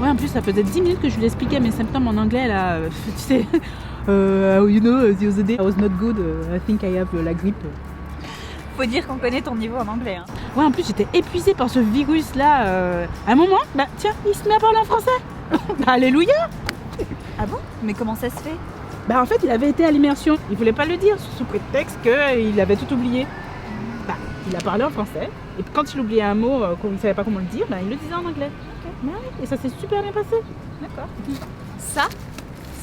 Ouais, en plus, ça faisait 10 minutes que je lui expliquais mes symptômes en anglais, là. Tu sais, you know, the other day, I was not good, I think I have la grippe. Faut dire qu'on connaît ton niveau en anglais. Hein. Ouais, en plus, j'étais épuisée par ce virus-là. À un moment, bah tiens, il se met à parler en français. Bah, alléluia. Ah bon? Mais comment ça se fait? Bah, en fait, il avait été à l'immersion. Il voulait pas le dire, sous prétexte qu'il avait tout oublié. Bah, il a parlé en français. Et puis, quand il oubliait un mot, qu'il savait pas comment le dire, bah, il le disait en anglais. Ok. Bah oui, et ça s'est super bien passé. D'accord. Ça,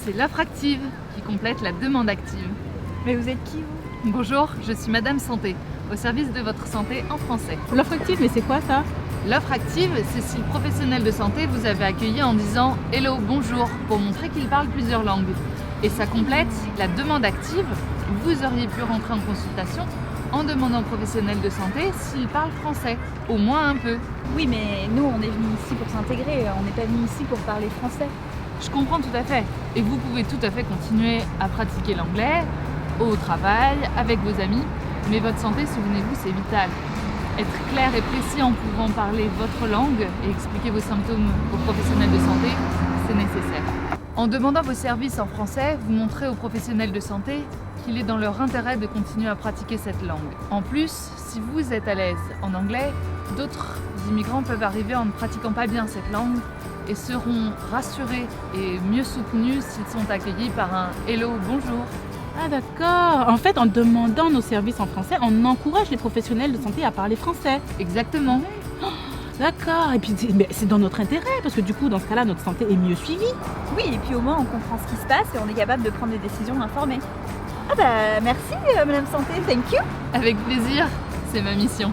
c'est l'offre active qui complète la demande active. Mais vous êtes qui vous? Bonjour, je suis Madame Santé, au service de votre santé en français. L'offre active, mais c'est quoi ça? L'offre active, c'est si le professionnel de santé vous avait accueilli en disant « Hello, bonjour » pour montrer qu'il parle plusieurs langues. Et ça complète la demande active. Vous auriez pu rentrer en consultation en demandant au professionnel de santé s'il parle français, au moins un peu. Oui, mais nous, on est venus ici pour s'intégrer. On n'est pas venus ici pour parler français. Je comprends tout à fait. Et vous pouvez tout à fait continuer à pratiquer l'anglais, au travail, avec vos amis. Mais votre santé, souvenez-vous, c'est vital. Être clair et précis en pouvant parler votre langue et expliquer vos symptômes aux professionnels de santé, c'est nécessaire. En demandant vos services en français, vous montrez aux professionnels de santé qu'il est dans leur intérêt de continuer à pratiquer cette langue. En plus, si vous êtes à l'aise en anglais, d'autres immigrants peuvent arriver en ne pratiquant pas bien cette langue et seront rassurés et mieux soutenus s'ils sont accueillis par un « hello, bonjour ». Ah d'accord. En fait, en demandant nos services en français, on encourage les professionnels de santé à parler français. Exactement. D'accord. Et puis c'est dans notre intérêt, parce que du coup, dans ce cas-là, notre santé est mieux suivie. Oui, et puis au moins, on comprend ce qui se passe et on est capable de prendre des décisions informées. Ah bah merci, Madame Santé, thank you. Avec plaisir, c'est ma mission.